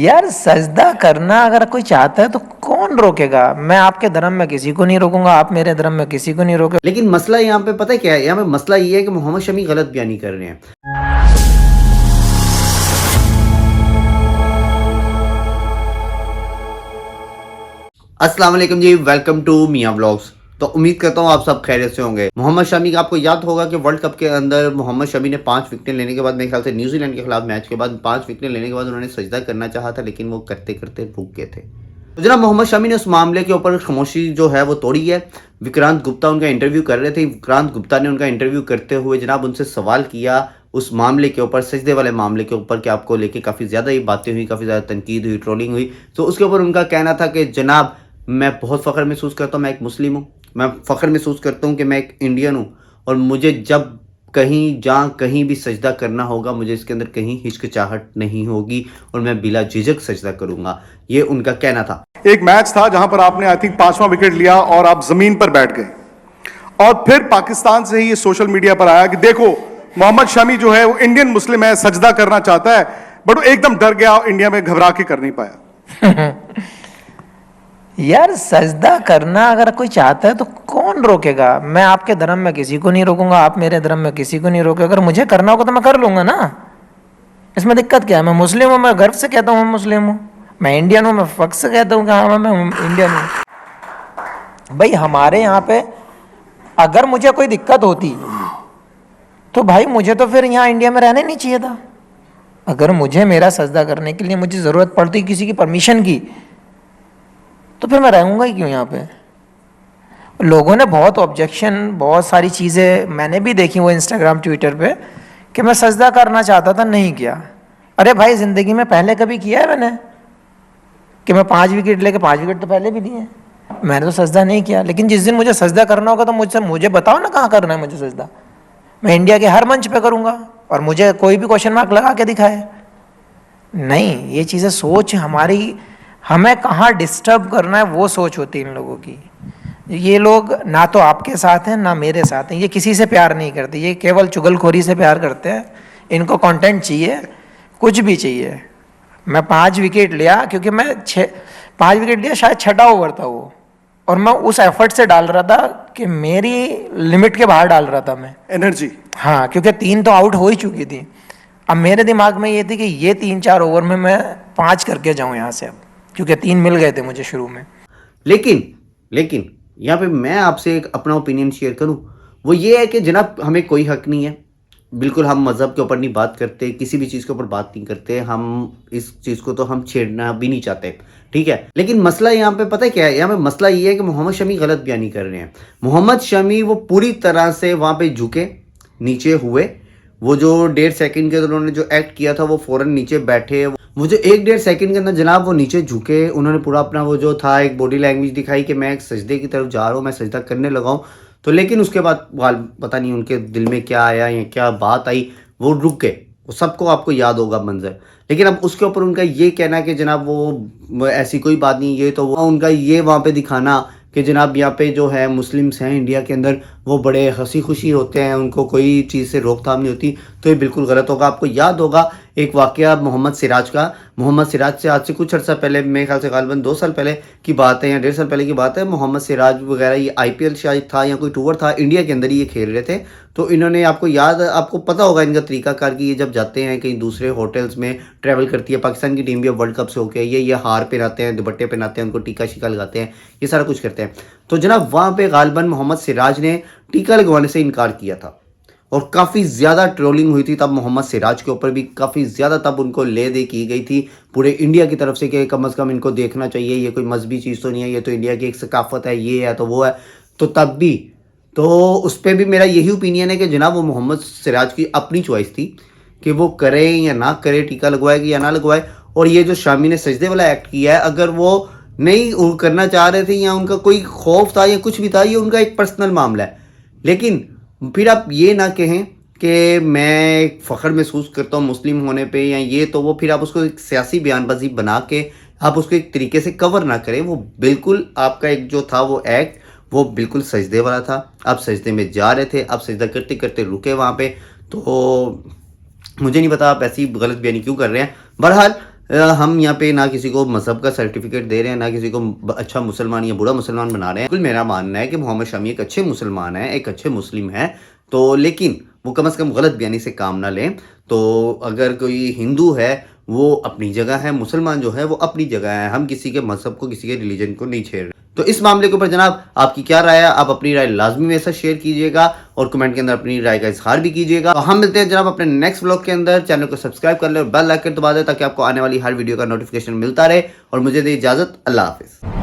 यार सजदा करना अगर कोई चाहता है तो कौन रोकेगा। मैं आपके धर्म में किसी को नहीं रोकूंगा, आप मेरे धर्म में किसी को नहीं रोके। लेकिन मसला यहाँ पे पता है क्या है? यहाँ पे मसला ये है कि मोहम्मद शमी गलत बयानी कर रहे हैं। अस्सलाम वालेकुम जी, वेलकम टू मियां व्लॉग्स। तो उम्मीद करता हूँ आप सब खैरियत से होंगे। मोहम्मद शमी का आपको याद होगा कि वर्ल्ड कप के अंदर मोहम्मद शमी ने 5 विकेट लेने के बाद, मेरे ख्याल से न्यूजीलैंड के खिलाफ मैच के बाद 5 विकेट लेने के बाद उन्होंने सजदा करना चाहा था, लेकिन वो करते करते रुक गए थे। तो जनाब मोहम्मद शमी ने उस मामले के ऊपर खामोशी जो है वो तोड़ी है। विक्रांत गुप्ता उनका इंटरव्यू कर रहे थे। विक्रांत गुप्ता ने उनका इंटरव्यू करते हुए जनाब उनसे सवाल किया उस मामले के ऊपर, सजदे वाले मामले के ऊपर, कि आपको लेके काफ़ी ज़्यादा ही बातें हुई, काफ़ी ज़्यादा तनकीद हुई, ट्रोलिंग हुई। तो उसके ऊपर उनका कहना था कि जनाब मैं बहुत फ़ख्र महसूस करता हूँ, मैं एक मुस्लिम हूँ, मैं फ़ख्र महसूस करता हूँ कि मैं एक इंडियन हूँ, और मुझे जब कहीं जहाँ कहीं भी सजदा करना होगा मुझे इसके अंदर कहीं हिचकिचाहट नहीं होगी और मैं बिला झिझक सजदा करूँगा। ये उनका कहना था। एक मैच था जहां पर आपने आई थिंक 5वां विकेट लिया और आप जमीन पर बैठ गए, और फिर पाकिस्तान से ही ये सोशल मीडिया पर आया कि देखो मोहम्मद शमी जो है वो इंडियन मुस्लिम है, सजदा करना चाहता है, बट वो एकदम डर गया, इंडिया में घबरा के कर नहीं पाया। यार सजदा करना अगर कोई चाहता है तो कौन रोकेगा। मैं आपके धर्म में किसी को नहीं रोकूंगा, आप मेरे धर्म में किसी को नहीं रोके। अगर मुझे करना होगा तो मैं कर लूंगा ना, इसमें दिक्कत क्या है। मैं मुस्लिम हूँ, मैं गर्व से कहता हूँ मैं मुस्लिम हूँ। मैं इंडियन हूँ, मैं फख्र से कहता हूँ कि हाँ मैं इंडियन हूँ। भाई हमारे यहाँ पे अगर मुझे कोई दिक्कत होती तो भाई मुझे तो फिर यहाँ इंडिया में रहना ही नहीं चाहिए था। अगर मुझे मेरा सजदा करने के लिए मुझे ज़रूरत पड़ती किसी की परमिशन की तो फिर मैं रहूँगा ही क्यों यहाँ पे। लोगों ने बहुत ऑब्जेक्शन, बहुत सारी चीज़ें मैंने भी देखी वो इंस्टाग्राम ट्विटर पे कि मैं सजदा करना चाहता था, नहीं किया। अरे भाई ज़िंदगी में पहले कभी किया है मैंने कि मैं 5 विकेट लेके 5 विकेट तो पहले भी दिए, मैंने तो सजदा नहीं किया। लेकिन जिस दिन मुझे सजदा करना होगा तो मुझे बताओ ना कहाँ करना है मुझे सजदा। मैं इंडिया के हर मंच पे करूँगा और मुझे कोई भी क्वेश्चन मार्क लगा के दिखाए। नहीं, ये चीज़ें सोच हमारी, हमें कहाँ डिस्टर्ब करना है वो सोच होती है इन लोगों की। ये लोग ना तो आपके साथ हैं ना मेरे साथ हैं, ये किसी से प्यार नहीं करते, ये केवल चुगलखोरी से प्यार करते हैं। इनको कंटेंट चाहिए, कुछ भी चाहिए। मैं 5 विकेट लिया क्योंकि मैं 5 विकेट लिया, शायद 6ठा ओवर था वो, और मैं उस एफर्ट से डाल रहा था कि मेरी लिमिट के बाहर डाल रहा था मैं एनर्जी। हाँ, क्योंकि 3 तो आउट हो ही चुकी थी। अब मेरे दिमाग में ये थी कि ये 3-4 ओवर में मैं 5 करके जाऊं यहाँ से, अब क्योंकि 3 मिल गए थे मुझे शुरू में। लेकिन यहाँ पे मैं आपसे एक अपना ओपिनियन शेयर करूँ, वो ये है कि जनाब हमें कोई हक नहीं है, बिल्कुल हम मज़हब के ऊपर नहीं बात करते, किसी भी चीज़ के ऊपर बात नहीं करते, हम इस चीज़ को तो हम छेड़ना भी नहीं चाहते, ठीक है। लेकिन मसला यहाँ पे पता है क्या है? यहाँ पे मसला ये है कि मोहम्मद शमी गलत बयानी कर रहे हैं। मोहम्मद शमी वो पूरी तरह से वहाँ पे झुके नीचे हुए, वो जो 1.5 सेकंड के अंदर उन्होंने जो एक्ट किया था वो फ़ौरन नीचे बैठे, वो जो 1-1.5 सेकंड के अंदर जनाब वो नीचे झुके, उन्होंने पूरा अपना वो जो था एक बॉडी लैंग्वेज दिखाई कि मैं एक सजदे की तरफ जा रहा हूँ, मैं सजदा करने लगा हूँ। तो लेकिन उसके बाद पता नहीं उनके दिल में क्या आया या क्या बात आई, वो रुक गए। वो सबको आपको याद होगा मंजर। लेकिन अब उसके ऊपर उनका ये कहना कि जनाब वो ऐसी कोई बात नहीं, ये तो वो उनका ये वहाँ पे दिखाना कि जनाब यहाँ पे जो है मुस्लिम्स हैं इंडिया के अंदर वो बड़े हंसी खुशी होते हैं, उनको कोई चीज़ से रोकथाम नहीं होती, तो ये बिल्कुल गलत होगा। आपको याद होगा एक वाक़या मोहम्मद सिराज का। मोहम्मद सिराज से आज से कुछ अर्सा पहले, मेरे ख्याल से गालिबन 2 साल पहले की बात है या 1.5 साल पहले की बात है, मोहम्मद सिराज वगैरह ये IPL शायद था या कोई टूर था, इंडिया के अंदर ही ये खेल रहे थे। तो इन्होंने, आपको पता होगा इनका तरीकाकार कि ये जब जाते हैं कहीं दूसरे होटल्स में ट्रैवल करती है, पाकिस्तान की टीम भी अब वर्ल्ड कप से होकर ये हार पहनाते हैं, दुपट्टे पहनाते हैं, उनको टीका शीका लगाते हैं, ये सारा कुछ करते हैं। तो जनाब वहाँ पे गालिबन मोहम्मद सिराज ने टीका लगवाने से इनकार किया था और काफ़ी ज़्यादा ट्रोलिंग हुई थी तब मोहम्मद सिराज के ऊपर भी, काफ़ी ज़्यादा तब उनको ले दे की गई थी पूरे इंडिया की तरफ से कि कम अज़ कम इनको देखना चाहिए, ये कोई मजहबी चीज़ तो नहीं है, ये तो इंडिया की एक सकाफ़त है, ये है तो वो है। तो तब भी तो उस पर भी मेरा यही ओपिनियन है कि जनाब वो मोहम्मद सिराज की अपनी चॉइस थी कि वो करें या ना करें, टीका लगवाए या ना लगवाए। और ये जो शामी ने सजदे वाला एक्ट किया है, अगर वो नहीं करना चाह रहे थे या उनका कोई खौफ था या कुछ भी था, ये उनका एक पर्सनल मामला है। लेकिन फिर आप ये ना कहें कि मैं फ़ख्र महसूस करता हूँ मुस्लिम होने पे या ये तो वो, फिर आप उसको एक सियासी बयानबाजी बना के आप उसको एक तरीके से कवर ना करें। वो बिल्कुल आपका एक जो था वो एक्ट वो बिल्कुल सजदे वाला था। आप सजदे में जा रहे थे, आप सजदा करते करते रुके वहाँ पे। तो मुझे नहीं पता आप ऐसी गलत बयानी क्यों कर रहे हैं। बहरहाल हम यहाँ पे ना किसी को मजहब का सर्टिफिकेट दे रहे हैं, ना किसी को अच्छा मुसलमान या बुरा मुसलमान बना रहे हैं। बिल्कुल मेरा मानना है कि मोहम्मद शमी एक अच्छे मुसलमान है, एक अच्छे मुस्लिम है, तो लेकिन वो कम से कम गलत बयानी से काम ना लें। तो अगर कोई हिंदू है वो अपनी जगह है, मुसलमान जो है वो अपनी जगह है, हम किसी के मजहब को, किसी के रिलीजन को नहीं छेड़ रहे। तो इस मामले के ऊपर जनाब आपकी क्या राय है? आप अपनी राय लाजमी में से शेयर कीजिएगा और कमेंट के अंदर अपनी राय का इजहार भी कीजिएगा। तो हम मिलते हैं जनाब अपने नेक्स्ट व्लॉग के अंदर। चैनल को सब्सक्राइब कर ले और बेल आइकन दबा दे ताकि आपको आने वाली हर वीडियो का नोटिफिकेशन मिलता रहे। और मुझे दे इजाजत, अल्लाह हाफिज।